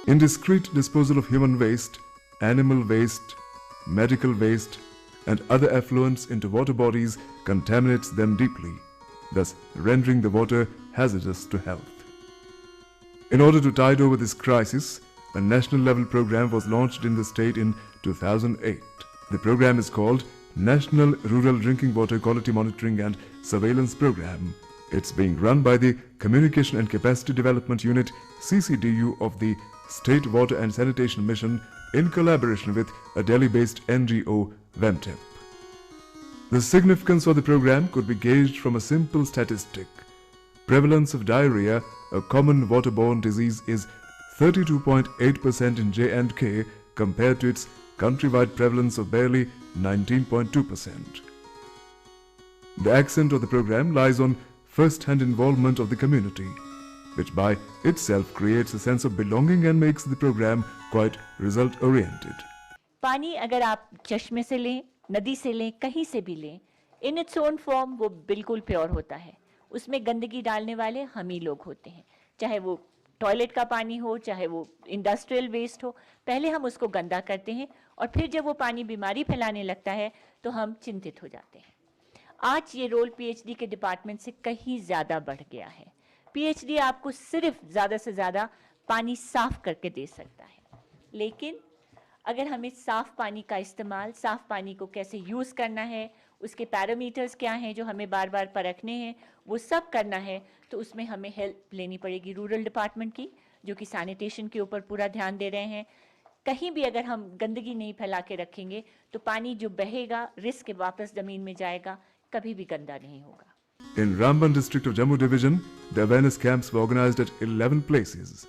Indiscreet disposal of human waste, animal waste, medical waste, and other effluents into water bodies contaminates them deeply, thus rendering the water hazardous to health. In order to tide over this crisis, a national-level program was launched in the state in 2008. The program is called National Rural Drinking Water Quality Monitoring and Surveillance Program. It's being run by the Communication and Capacity Development Unit (CCDU) of the State Water and Sanitation Mission in collaboration with a Delhi-based NGO, VEMTEP. The significance of the program could be gauged from a simple statistic. Prevalence of diarrhea, a common waterborne disease, is 32.8% in J&K compared to its countrywide prevalence of barely 19.2%. The accent of the program lies on first-hand involvement of the community, which by itself creates a sense of belonging and makes the program quite result-oriented. पानी अगर आप चश्मे से लें, नदी से लें, कहीं से भी लें, इन इट्स ओन फॉर्म वो बिल्कुल प्योर होता है. उसमें गंदगी डालने वाले हम ही लोग होते हैं, चाहे वो टॉयलेट का पानी हो, चाहे वो इंडस्ट्रियल वेस्ट हो. पहले हम उसको गंदा करते हैं और फिर जब वो पानी बीमारी फैलाने लगता है तो हम चिंतित हो जाते हैं. आज ये रोल पीएचडी के डिपार्टमेंट से कहीं ज़्यादा बढ़ गया है. पीएचडी आपको सिर्फ ज़्यादा से ज़्यादा पानी साफ करके दे सकता है, लेकिन अगर हमें साफ पानी का इस्तेमाल, साफ पानी को कैसे यूज़ करना है, उसके पैरामीटर्स क्या हैं जो हमें बार बार परखने हैं, वो सब करना है, तो उसमें हमें हेल्प लेनी पड़ेगी रूरल डिपार्टमेंट की, जो कि सैनिटेशन के ऊपर पूरा ध्यान दे रहे हैं. कहीं भी अगर हम गंदगी नहीं फैला के रखेंगे तो पानी जो बहेगा रिस्क के वापस ज़मीन में जाएगा, कभी भी गंदा नहीं होगा. In Ramban district of Jammu division, the awareness camps were organized at 11 places.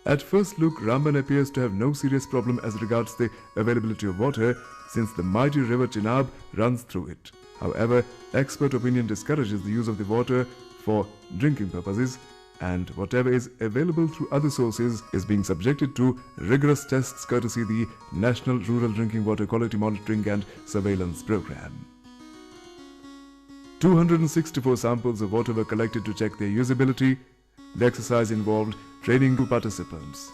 At first look, Ramban appears to have no serious problem as regards the availability of water, since the mighty river Chenab runs through it. However, expert opinion discourages the use of the water for drinking purposes, and whatever is available through other sources is being subjected to rigorous tests courtesy the National Rural Drinking Water Quality Monitoring and Surveillance Program. 264 samples of water were collected to check their usability. The exercise involved training to participants.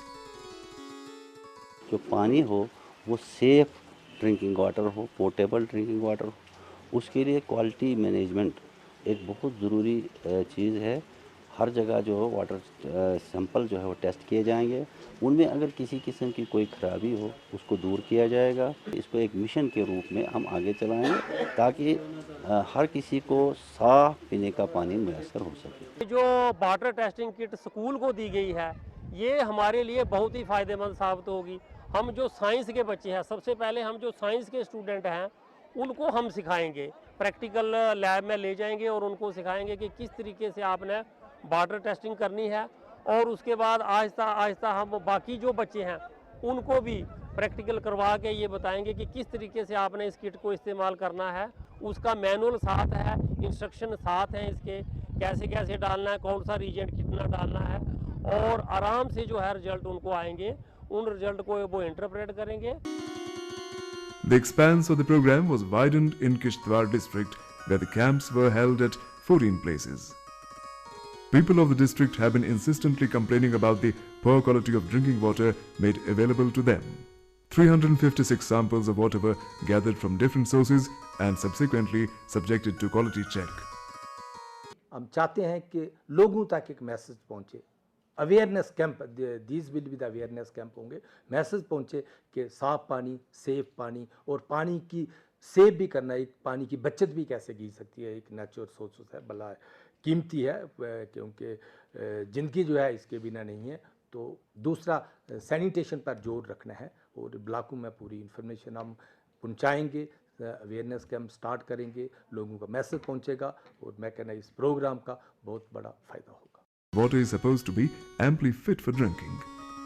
जो पानी हो वो safe drinking water हो, portable drinking water हो, उसके लिए quality management एक बहुत ज़रूरी चीज़ है. हर जगह जो है वाटर सैंपल जो है वो टेस्ट किए जाएंगे. उनमें अगर किसी किस्म की कोई खराबी हो उसको दूर किया जाएगा. इसको एक मिशन के रूप में हम आगे चलाएंगे ताकि हर किसी को साफ पीने का पानी मैसर हो सके. जो वाटर टेस्टिंग किट स्कूल को दी गई है ये हमारे लिए बहुत ही फ़ायदेमंद साबित होगी. हम जो साइंस के बच्चे हैं, सबसे पहले हम जो साइंस के स्टूडेंट हैं उनको हम सिखाएंगे, प्रैक्टिकल लैब में ले जाएंगे और उनको सिखाएंगे कि किस तरीके से आपने वाटर टेस्टिंग करनी है. और उसके बाद आहिस्ता आहिस्ता हम बाकी जो बच्चे हैं उनको भी प्रैक्टिकल करवा के ये बताएंगे कि किस तरीके से आपने इस किट को इस्तेमाल करना है. उसका मैनुअल साथ है, इंस्ट्रक्शन साथ हैं, इसके कैसे कैसे डालना है, कौन सा रीजेंट कितना डालना है, और आराम से जो है रिजल्ट उनको आएंगे. उन रिजल्ट को वो इंटरप्रेट करेंगे. The expanse of the program was widened in Kishtwar district, where the camps were held at 14 places. People of the district have been insistently complaining about the poor quality of drinking water made available to them. 356 samples of water were gathered from different sources and subsequently subjected to quality check. हम चाहते हैं कि लोगों तक एक message पहुंचे. Awareness camp, these will be the awareness camp होंगे. Message पहुंचे कि साफ पानी, सेफ पानी, और पानी की सेव भी करना, एक पानी की बचत भी कैसे की सकती है. एक नेचुरल सोर्स है, बड़ा कीमती है, क्योंकि ज़िंदगी जो है इसके बिना नहीं है. तो दूसरा सैनिटेशन पर जोर रखना है, और ब्लॉकों में पूरी इन्फॉर्मेशन हम पहुंचाएंगे. अवेयरनेस कैंप स्टार्ट करेंगे, लोगों का मैसेज पहुंचेगा, और मैं कहना इस प्रोग्राम का बहुत बड़ा फ़ायदा होगा. Water is supposed to be amply fit for drinking,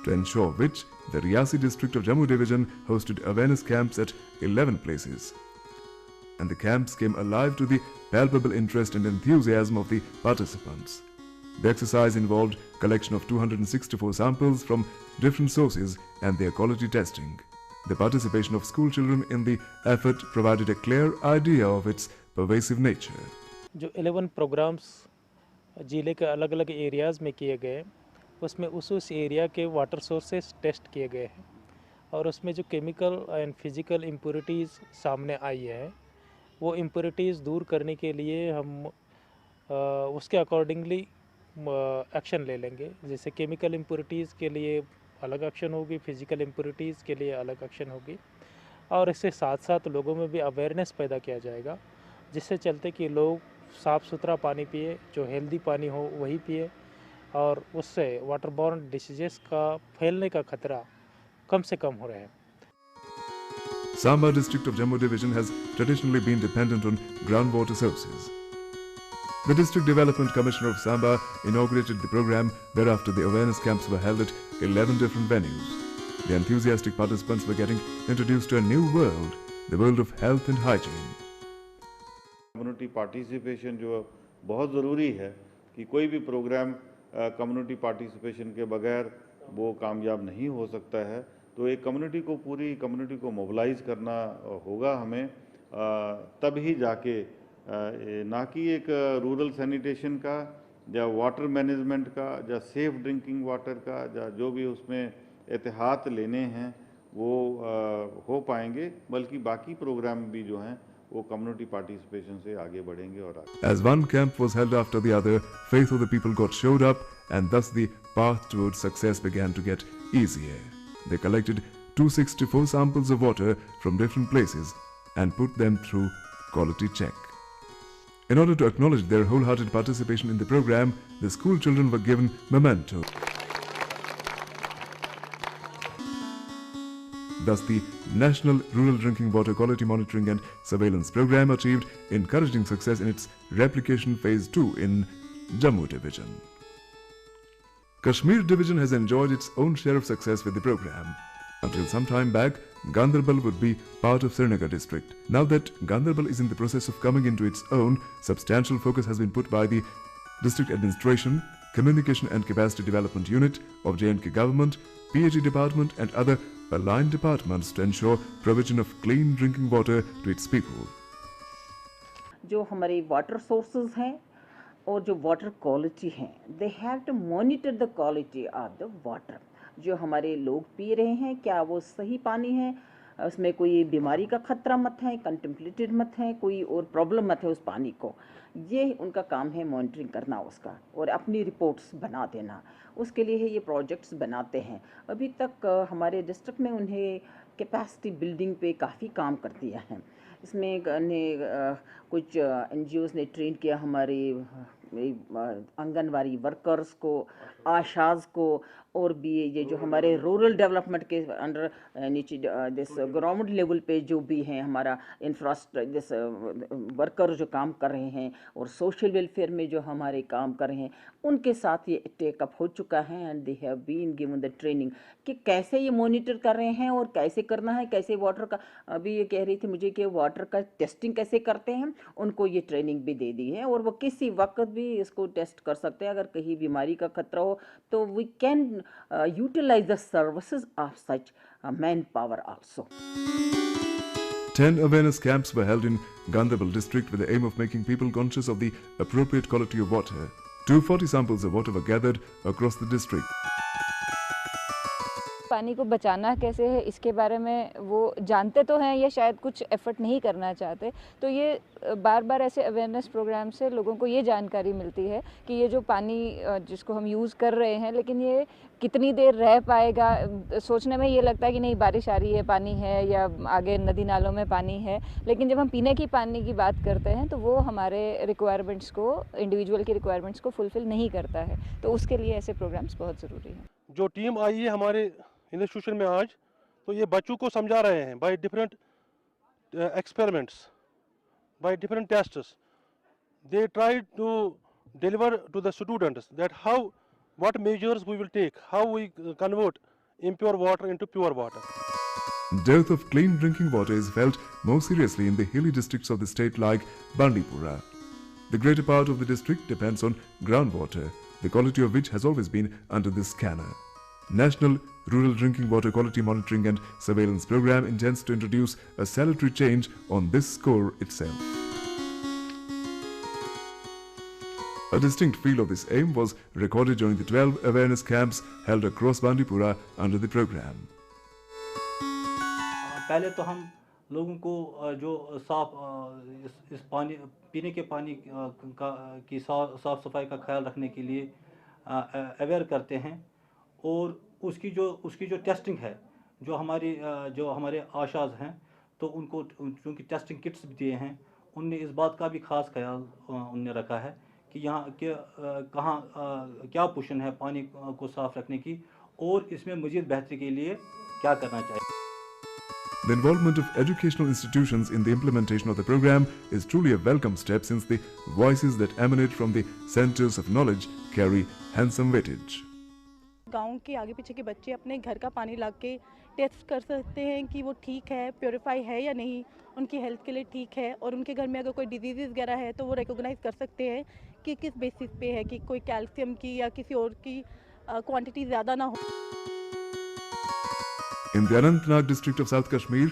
to ensure which the Riyasi district of Jammu division hosted awareness camps at 11 places. And the camps came alive to the palpable interest and enthusiasm of the participants. The exercise involved collection of 264 samples from different sources and their quality testing. The participation of school children in the effort provided a clear idea of its pervasive nature. जो 11 programmes ज़िले के अलग अलग areas में किए गए, उसमें उस एरिया के वाटर सोर्सेस टेस्ट किए गए हैं और उसमें जो केमिकल एंड फिज़िकल इम्प्योरिटीज़ सामने आई है वो इम्प्योरिटीज़ दूर करने के लिए हम उसके अकॉर्डिंगली एक्शन ले लेंगे। जैसे केमिकल इम्प्योरिटीज़ के लिए अलग एक्शन होगी, फिज़िकल इम्प्योरिटीज़ के लिए अलग एक्शन होगी और इसके साथ साथ लोगों में भी अवेयरनेस पैदा किया जाएगा जिससे चलते कि लोग साफ़ सुथरा पानी पिए, जो हेल्दी पानी हो वही पिए और उससे वाटरबॉर्न डिसीजेस का फैलने का खतरा कम से कम हो रहा है। Samba district of Jammu division has traditionally been dependent on groundwater sources. The District Development Commissioner of Samba inaugurated the program, whereafter the awareness camps were held at 11 different venues. The enthusiastic participants were getting introduced to a new world, the world of health and hygiene. Community participation जो बहुत ज़रूरी है कि कोई भी programme community participation के बगैर वो कामयाब नहीं हो सकता है। तो एक कम्युनिटी को, पूरी कम्युनिटी को मोबिलाइज करना होगा हमें, तब ही जाके ना कि एक रूरल सैनिटेशन का या वाटर मैनेजमेंट का या सेफ ड्रिंकिंग वाटर का या जो भी उसमें एहतियात लेने हैं वो हो पाएंगे, बल्कि बाकी प्रोग्राम भी जो हैं वो कम्युनिटी पार्टिसिपेशन से आगे बढ़ेंगे और आगे। As one camp was held after the other, faith of the people got showed up and thus the path towards success began to get easier. They collected 264 samples of water from different places and put them through quality check. In order to acknowledge their wholehearted participation in the program, the school children were given memento. Thus, the National Rural Drinking Water Quality Monitoring and Surveillance Program achieved encouraging success in its replication phase 2 in Jammu Division. Kashmir Division has enjoyed its own share of success with the program. Until some time back, Ganderbal would be part of Srinagar district. Now that Ganderbal is in the process of coming into its own, substantial focus has been put by the District Administration, Communication and Capacity Development Unit of J&K Government, PHE Department and other aligned departments to ensure provision of clean drinking water to its people. जो हमारे water sources हैं और जो water quality हैं, they have to monitor the quality of the water. जो हमारे लोग P रहे हैं क्या वो सही पानी है, उसमें कोई बीमारी का खतरा मत है, कंटेम्पलेटेड मत है, कोई और प्रॉब्लम मत है उस पानी को। ये उनका काम है मॉनिटरिंग करना उसका और अपनी रिपोर्ट्स बना देना। उसके लिए ये प्रोजेक्ट्स बनाते हैं। अभी तक हमारे डिस्ट्रिक्ट में उन्हें कैपेसिटी बिल्डिंग पे काफ़ी काम कर दिया है। इसमें कुछ NGOs ने ट्रेन किया हमारे आंगनवाड़ी वर्कर्स को, आशाज को, और भी ये जो हमारे रूरल डेवलपमेंट के अंडर नीचे दिस गवर्नमेंट लेवल पे जो भी हैं हमारा इंफ्रास्ट्रक्चर दिस वर्कर जो काम कर रहे हैं और सोशल वेलफेयर में जो हमारे काम कर रहे हैं, उनके साथ ये टेकअप हो चुका है and they have been given the training कि कैसे ये मॉनिटर कर रहे हैं और कैसे करना है, कैसे वाटर का। अभी ये कह रही थी मुझे कि वाटर का टेस्टिंग कैसे करते हैं, उनको ये ट्रेनिंग भी दे दी है और वो किसी वक्त भी इसको टेस्ट कर सकते हैं। अगर कहीं बीमारी का खतरा हो तो we can utilize the services of such manpower also. 10 awareness camps were held in Ganderbal district with the aim of making people conscious of the appropriate quality of water. 240 samples of water were gathered across the district. पानी को बचाना कैसे है इसके बारे में वो जानते तो हैं, ये शायद कुछ एफर्ट नहीं करना चाहते। तो ये बार बार ऐसे अवेयरनेस प्रोग्राम से लोगों को ये जानकारी मिलती है कि ये जो पानी जिसको हम यूज़ कर रहे हैं, लेकिन ये कितनी देर रह पाएगा। सोचने में ये लगता है कि नहीं बारिश आ रही है, पानी है, या आगे नदी नालों में पानी है, लेकिन जब हम पीने की पानी की बात करते हैं तो वो हमारे रिक्वायरमेंट्स को, इंडिविजुअल की रिक्वायरमेंट्स को फुलफ़िल नहीं करता है। तो उसके लिए ऐसे प्रोग्राम्स बहुत ज़रूरी हैं। जो टीम आई है हमारे इंस्टीट्यूशन में आज, तो ये बच्चों को समझा रहे हैं by different experiments, by different tests. They try to deliver to the students that how what measures we will take, how we convert impure water into pure water. Dearth of clean drinking water is felt more seriously in the hilly districts of the state like Bandipora. The greater part of the district depends on groundwater, the quality of which has always been under the scanner. National Rural Drinking Water Quality Monitoring and Surveillance Program intends to introduce a salutary change on this score itself. A distinct feel of this aim was recorded during the 12 awareness camps held across Bandipora under the program. पहले तो हम लोगों को जो साफ इस पानी पीने के पानी की साफ सफाई का ख्याल रखने के लिए अवेयर करते हैं, और उसकी जो टेस्टिंग है, जो हमारे आशाज हैं, तो उनको चूँकि टेस्टिंग किट्स भी दिए हैं, उनने इस बात का भी खास ख्याल उनने रखा है कि यहाँ के कहाँ क्या पोजीशन है पानी को साफ रखने की, और इसमें मज़ीद बेहतरी के लिए क्या करना चाहिए. The involvement of educational institutions in the implementation of the program is truly a welcome step, since the voices that emanate from the centers of knowledge carry handsome weightage. गांव के आगे पीछे के बच्चे अपने घर का पानी ला के टेस्ट कर सकते हैं कि वो ठीक है, प्योरीफाई है या नहीं, उनकी हेल्थ के लिए ठीक है, और उनके घर में अगर कोई डिजीज़ वगैरह है तो वो रिकॉग्नाइज कर सकते हैं कि किस बेसिस पे है, कि कोई कैल्शियम की या किसी और की क्वांटिटी ज़्यादा ना हो. In the Anantnag district of South Kashmir,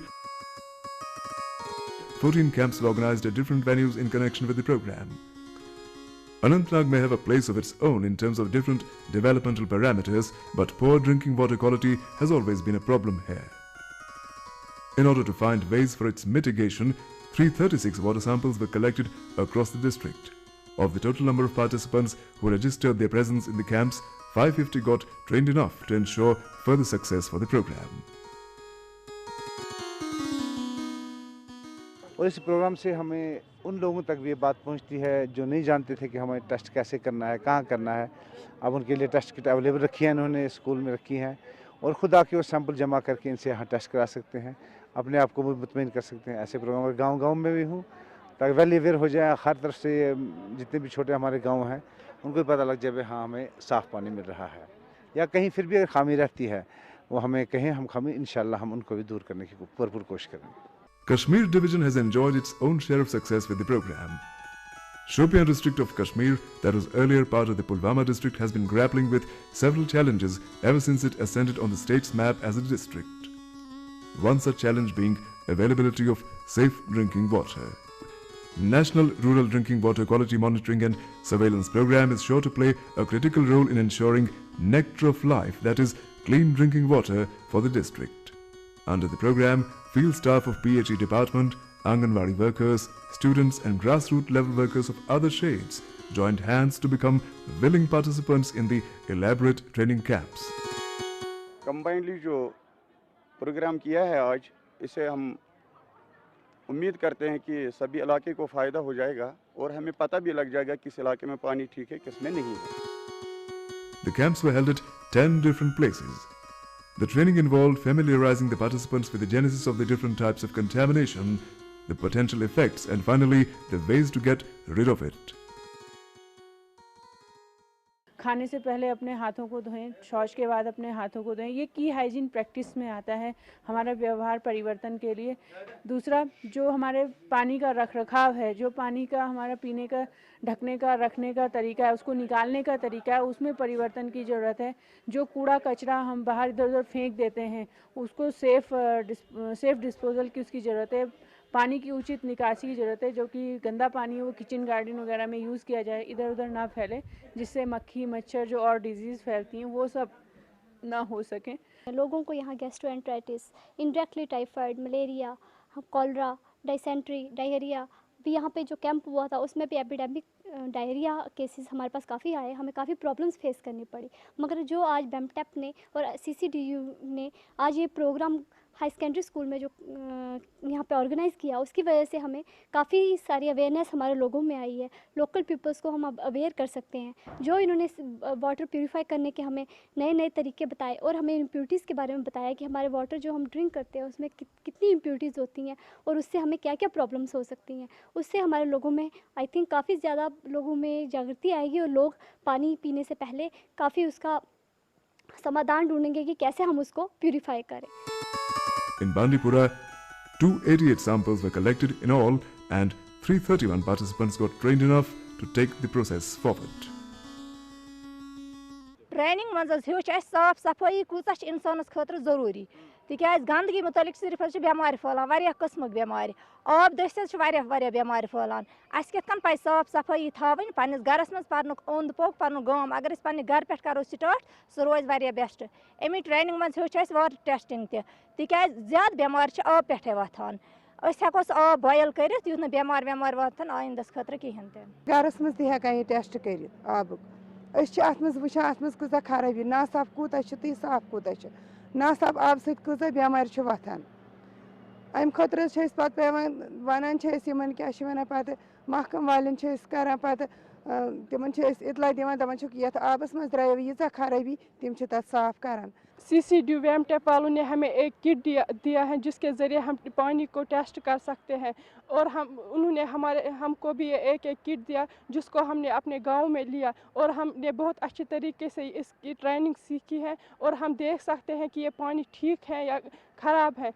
14 camps were organized at different venues in connection with the program. Anantnag may have a place of its own in terms of different developmental parameters, but poor drinking water quality has always been a problem here. In order to find ways for its mitigation, 336 water samples were collected across the district. Of the total number of participants who registered their presence in the camps, 550 got trained enough to ensure further success for the program. और इस programme से हमें उन लोगों तक भी ये बात पहुंचती है जो नहीं जानते थे कि हमें टेस्ट कैसे करना है, कहाँ करना है. अब उनके लिए टेस्ट किट अवेलेबल रखी है, इन्होंने स्कूल में रखी हैं, और ख़ुद आके वो सैंपल जमा करके इनसे यहाँ टेस्ट करा सकते हैं, अपने आप को मुतमईन कर सकते हैं. ऐसे प्रोग्राम गाँव में भी हूँ, ताकि वेल अवेयर हो जाए हर तरफ से. जितने भी छोटे हमारे गाँव हैं उनको भी पता लग जाए हाँ हमें साफ़ पानी मिल रहा है, या कहीं फिर भी अगर खामी रहती है वो हमें कहें, हम खामी इंशाल्लाह हम उनको भी दूर करने की भरपूर कोशिश करेंगे. Kashmir division has enjoyed its own share of success with the program. Shopian district of Kashmir, that was earlier part of the Pulwama district, has been grappling with several challenges ever since it ascended on the state's map as a district. One such challenge being availability of safe drinking water. National Rural Drinking Water Quality Monitoring and Surveillance Program is sure to play a critical role in ensuring nectar of life, that is, clean drinking water for the district. Under the program, field staff of PHE department, Anganwadi workers, students and grassroots level workers of other shades joined hands to become willing participants in the elaborate training camps. Combinedly जो programme किया है आज, इसे हम उम्मीद करते हैं कि सभी इलाके को फ़ायदा हो जाएगा, और हमें पता भी लग जाएगा किस इलाके में पानी ठीक है, किस में नहीं है. The camps were held at 10 different places. The training involved familiarizing the participants with the genesis of the different types of contamination, the potential effects, and finally the ways to get rid of it. खाने से पहले अपने हाथों को धोएं, शौच के बाद अपने हाथों को धोएं. ये की हाइजीन प्रैक्टिस में आता है हमारा व्यवहार परिवर्तन के लिए. दूसरा, जो हमारे पानी का रखरखाव है, जो पानी का हमारा पीने का, ढकने का, रखने का तरीका है, उसको निकालने का तरीका है, उसमें परिवर्तन की ज़रूरत है. जो कूड़ा कचरा हम बाहर इधर उधर फेंक देते हैं, उसको सेफ डिस्पोजल की उसकी ज़रूरत है. पानी की उचित निकासी की ज़रूरत है. जो कि गंदा पानी है वो किचन गार्डन वगैरह में यूज़ किया जाए, इधर उधर ना फैले, जिससे मक्खी मच्छर जो और डिजीज़ फैलती हैं वो सब ना हो सकें. लोगों को यहाँ gastroenteritis, indirectly typhoid, malaria, cholera, dysentery, diarrhoea भी यहाँ पे जो कैंप हुआ था उसमें भी एपिडेमिक डायरिया केसेस हमारे पास काफ़ी आए. हमें काफ़ी प्रॉब्लम्स फेस करनी पड़ी, मगर जो आज BAMTEP ने और CCDU ने आज ये प्रोग्राम हाई सेकेंडरी स्कूल में जो यहाँ पे ऑर्गेनाइज़ किया, उसकी वजह से हमें काफ़ी सारी अवेयरनेस हमारे लोगों में आई है. लोकल पीपल्स को हम अब अवेयर कर सकते हैं. जो इन्होंने वाटर प्यूरीफाई करने के हमें नए नए तरीके बताए, और हमें इम्प्यूरिटीज़ के बारे में बताया कि हमारे वाटर जो हम ड्रिंक करते हैं उसमें कितनी इम्प्यूरिटीज़ होती हैं और उससे हमें क्या क्या प्रॉब्लम्स हो सकती हैं. उससे हमारे लोगों में आई थिंक काफ़ी ज़्यादा लोगों में जागृति आएगी, और लोग पानी पीने से पहले काफ़ी उसका समाधान ढूंढेंगे कि कैसे हम उसको प्यूरीफाई करें. In Bandipora, 288 samples were collected in all, and 331 participants got trained enough to take the process forward. Training मंज हेच साफ सफाई कूच इंसानस खतर जरूरी तिकाज गंदगी मुतलिक सिर्फ बेमार फैलान वारिया किस्मक बेमार आब दस्त वारिया बेमार फैलान अस कित कन पज साफ सफाई थावन पन्निस गरस मज पर्नुक ओंद पोक पर्नुक गाम अगर अस पन्ने घर पे करो स्टार्ट सह रोज वारिया बेस्ट अमी ट्रेनिंग मज हेच अस वाटर टेस्टिंग तिकाज ज्यादा बेमार आब पे वथान अस हेको आब बॉयल कर युथ बेमार वेमार वाथन आइंदस खतर कहें गरस मज हेकान यह टेस्ट कर आबुक अत मज वुचान अत मज कूत खराबी ना साफ कूत तो साफ कूत ना साफ आब सत बेमार वथान अम खतर पेवान वनान क्या वन पे महकम वाले करान पे तिमन इतला दिवान दपान ये आबस मज द्राव यीजा खराबी तिम तथ साफ करान CCD WMTEP वालों ने हमें एक किट दिया है जिसके ज़रिए हम पानी को टेस्ट कर सकते हैं और उन्होंने हमको भी एक किट दिया जिसको हमने अपने गांव में लिया और हमने बहुत अच्छे तरीके से इसकी ट्रेनिंग सीखी है और हम देख सकते हैं कि ये पानी ठीक है या ख़राब है।